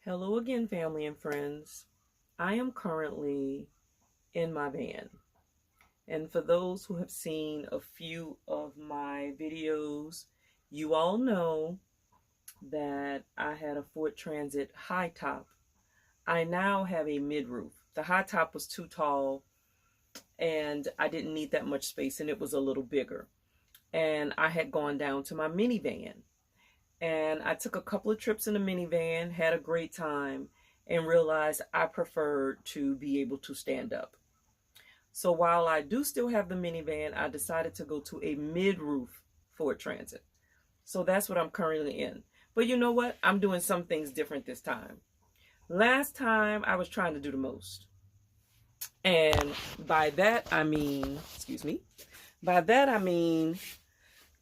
Hello again, family and friends. I am currently in my van. And for those who have seen a few of my videos, you all know that I had a Ford Transit high top. I now have a mid roof. The high top was too tall and I didn't need that much space, and it was a little bigger. And I had gone down to my minivan. And I took a couple of trips in the minivan, had a great time, and realized I preferred to be able to stand up. So while I do still have the minivan, I decided to go to a mid-roof Ford Transit. So that's what I'm currently in. But you know what? I'm doing some things different this time. Last time I was trying to do the most. And by that I mean,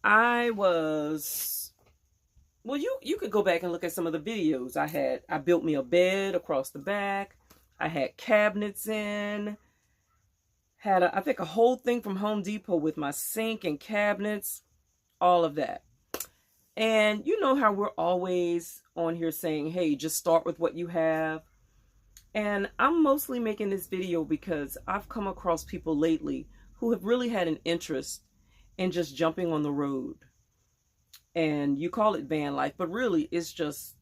I was, well, you could go back and look at some of the videos I had. I built me a bed across the back. I had cabinets in. Had, I think, a whole thing from Home Depot with my sink and cabinets, all of that. And you know how we're always on here saying, hey, just start with what you have. And I'm mostly making this video because I've come across people lately who have really had an interest in just jumping on the road. And you call it van life, but really it's just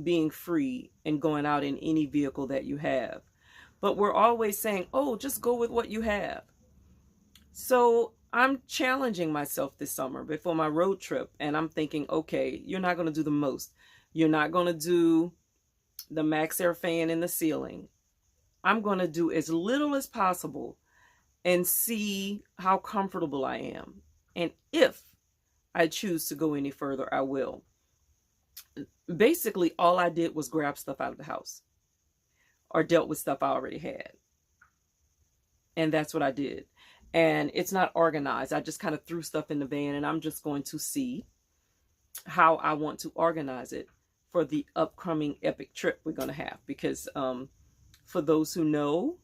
being free and going out in any vehicle that you have. But we're always saying, oh, just go with what you have. So I'm challenging myself this summer before my road trip. And I'm thinking, okay, you're not going to do the most. You're not going to do the max air fan in the ceiling. I'm going to do as little as possible and see how comfortable I am. And if I choose to go any further, I will. Basically, all I did was grab stuff out of the house or dealt with stuff I already had. And that's what I did. And it's not organized. I just kind of threw stuff in the van, and I'm just going to see how I want to organize it for the upcoming epic trip we're going to have. Because for those who know,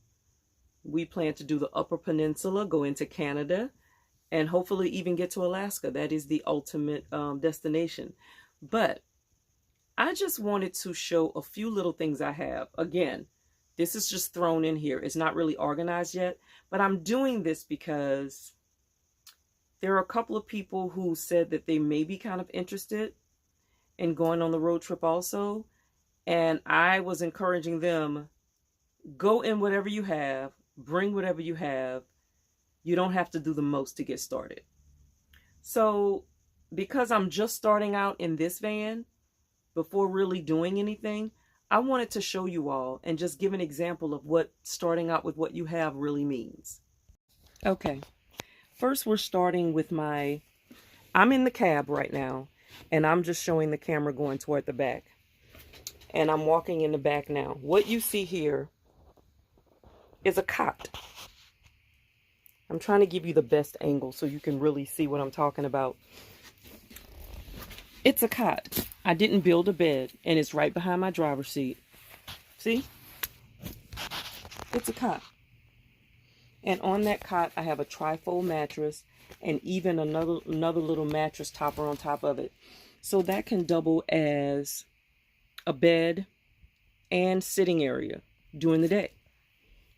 we plan to do the Upper Peninsula, go into Canada, and hopefully even get to Alaska. That is the ultimate destination. But I just wanted to show a few little things I have. Again, this is just thrown in here. It's not really organized yet. But I'm doing this because there are a couple of people who said that they may be kind of interested in going on the road trip also. And I was encouraging them, go in whatever you have, bring whatever you have. You don't have to do the most to get started. So because I'm just starting out in this van, before really doing anything, I wanted to show you all and just give an example of what starting out with what you have really means. Okay, first we're starting with I'm in the cab right now, and I'm just showing the camera going toward the back. And I'm walking in the back now. What you see here is a cot. I'm trying to give you the best angle so you can really see what I'm talking about. It's a cot. I didn't build a bed, and it's right behind my driver's seat. See? It's a cot. And on that cot, I have a trifold mattress and even another little mattress topper on top of it. So that can double as a bed and sitting area during the day.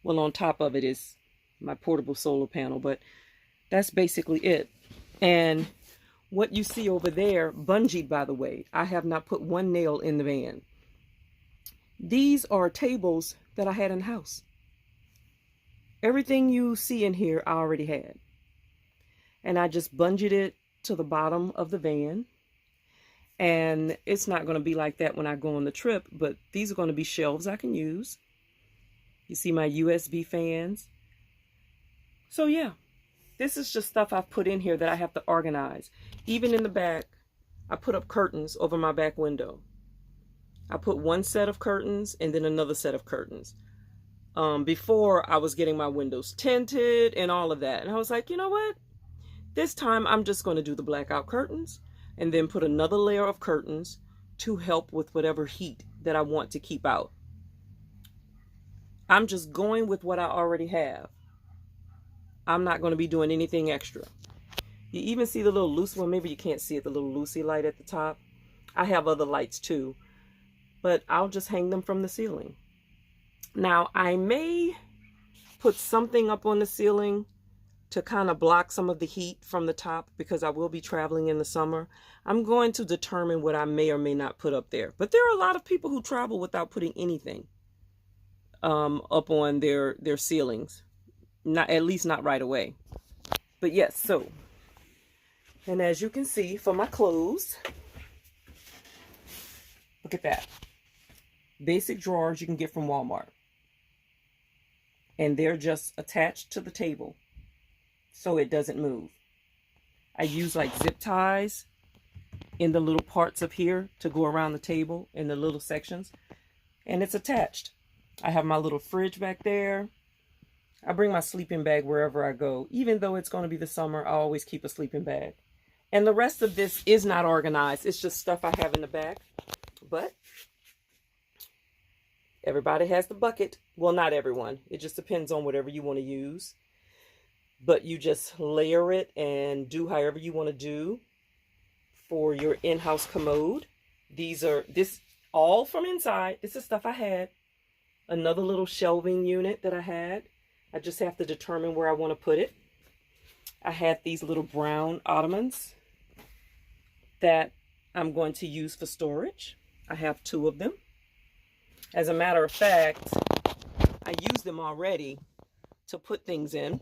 Well, on top of it is my portable solar panel, but that's basically it. And what you see over there, bungeed, by the way, I have not put one nail in the van. These are tables that I had in the house. Everything you see in here, I already had. And I just bungeed it to the bottom of the van. And it's not going to be like that when I go on the trip, but these are going to be shelves I can use. You see my USB fans. So yeah. This is just stuff I've put in here that I have to organize. Even in the back, I put up curtains over my back window. I put one set of curtains and then another set of curtains. Before, I was getting my windows tinted and all of that. And I was like, you know what? This time, I'm just going to do the blackout curtains and then put another layer of curtains to help with whatever heat that I want to keep out. I'm just going with what I already have. I'm not going to be doing anything extra. You even see the little loose one. Maybe you can't see it, the little Lucy light at the top. I have other lights too. but I'll just hang them from the ceiling. Now, I may put something up on the ceiling to kind of block some of the heat from the top because I will be traveling in the summer. I'm going to determine what I may or may not put up there. But there are a lot of people who travel without putting anything up on their ceilings. Not, at least not right away. But yes, so, and as you can see for my clothes, look at that. Basic drawers you can get from Walmart. And they're just attached to the table so it doesn't move. I use like zip ties in the little parts of here to go around the table in the little sections. And it's attached. I have my little fridge back there. I bring my sleeping bag wherever I go. Even though it's going to be the summer, I always keep a sleeping bag. And the rest of this is not organized. It's just stuff I have in the back. But everybody has the bucket. Well, not everyone. It just depends on whatever you want to use. But you just layer it and do however you want to do for your in-house commode. This all from inside. This is stuff I had. Another little shelving unit that I had. I just have to determine where I want to put it. I had these little brown ottomans that I'm going to use for storage. I have 2 of them. As a matter of fact, I used them already to put things in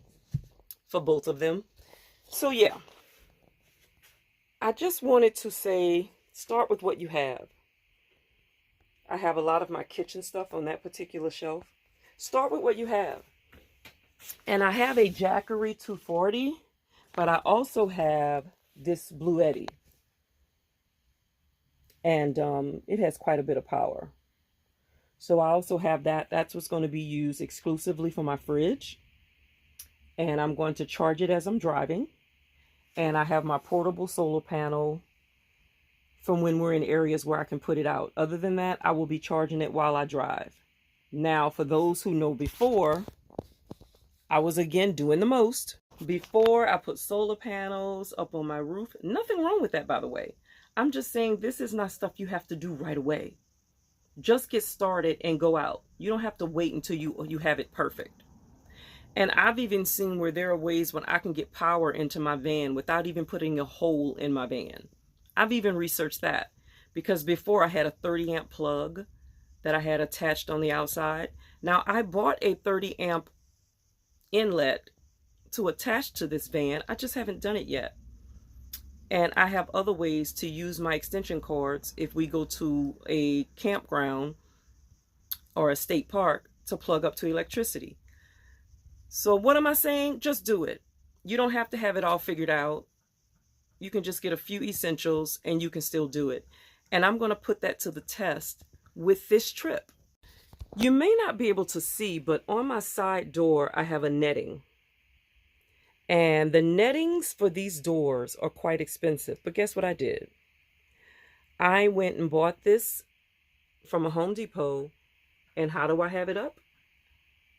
for both of them. So yeah, I just wanted to say, start with what you have. I have a lot of my kitchen stuff on that particular shelf. Start with what you have. And I have a Jackery 240, but I also have this Blue Eddy. And it has quite a bit of power. So I also have that. That's what's going to be used exclusively for my fridge. And I'm going to charge it as I'm driving. And I have my portable solar panel from when we're in areas where I can put it out. Other than that, I will be charging it while I drive. Now, for those who know before, I was again doing the most. Before, I put solar panels up on my roof. Nothing wrong with that, by the way. I'm just saying this is not stuff you have to do right away. Just get started and go out. You don't have to wait until you have it perfect. And I've even seen where there are ways when I can get power into my van without even putting a hole in my van. I've even researched that because before I had a 30 amp plug that I had attached on the outside. Now I bought a 30 amp inlet to attach to this van. I just haven't done it yet. And I have other ways to use my extension cords if we go to a campground or a state park to plug up to electricity. So what am I saying? Just do it. You don't have to have it all figured out. You can just get a few essentials and you can still do it. And I'm going to put that to the test with this trip. You may not be able to see, but on my side door, I have a netting. And the nettings for these doors are quite expensive. But guess what I did? I went and bought this from a Home Depot. And how do I have it up?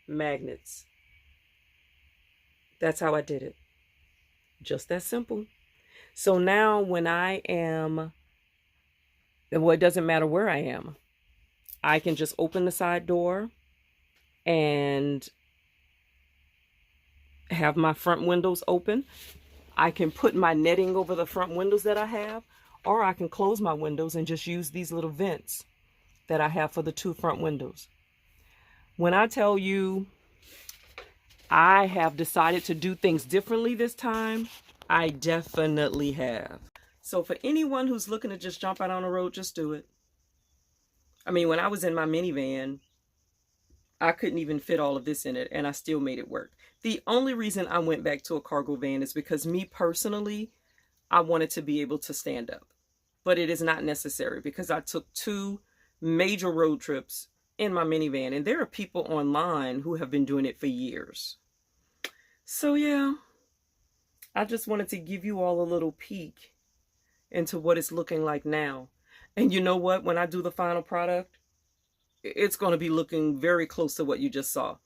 Magnets. That's how I did it. Just that simple. So now when I am, well, it doesn't matter where I am. I can just open the side door and have my front windows open. I can put my netting over the front windows that I have, or I can close my windows and just use these little vents that I have for the 2 front windows. When I tell you I have decided to do things differently this time, I definitely have. So for anyone who's looking to just jump out on the road, just do it. I mean, when I was in my minivan, I couldn't even fit all of this in it, and I still made it work. The only reason I went back to a cargo van is because me personally, I wanted to be able to stand up. But it is not necessary because I took 2 major road trips in my minivan, and there are people online who have been doing it for years. So yeah, I just wanted to give you all a little peek into what it's looking like now. And you know what? When I do the final product, it's going to be looking very close to what you just saw.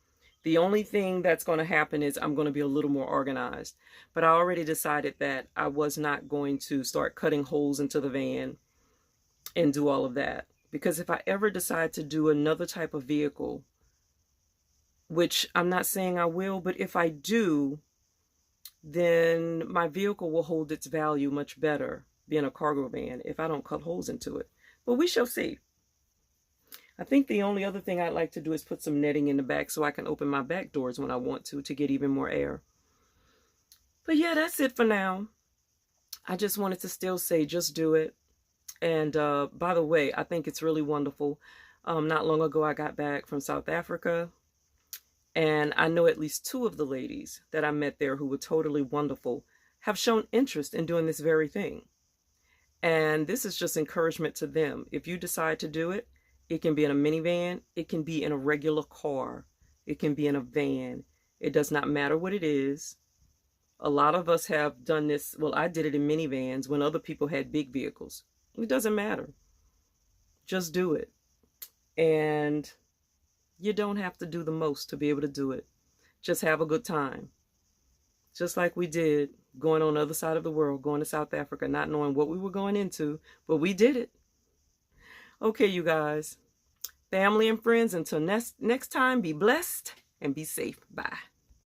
The only thing that's going to happen is I'm going to be a little more organized. But I already decided that I was not going to start cutting holes into the van and do all of that, Because if I ever decide to do another type of vehicle, which I'm not saying I will, but if I do, then my vehicle will hold its value much better being a cargo van if I don't cut holes into it. But we shall see. I think the only other thing I'd like to do is put some netting in the back so I can open my back doors when I want to get even more air. But yeah, that's it for now. I just wanted to still say, just do it. And by the way, I think it's really wonderful. Not long ago, I got back from South Africa. And I know at least 2 of the ladies that I met there who were totally wonderful have shown interest in doing this very thing. And this is just encouragement to them. If you decide to do it, it can be in a minivan. It can be in a regular car. It can be in a van. It does not matter what it is. A lot of us have done this. Well, I did it in minivans when other people had big vehicles. It doesn't matter. Just do it. And you don't have to do the most to be able to do it. Just have a good time. Just like we did going on the other side of the world, going to South Africa, not knowing what we were going into, but we did it. Okay, you guys, family and friends, until next time, be blessed and be safe. Bye.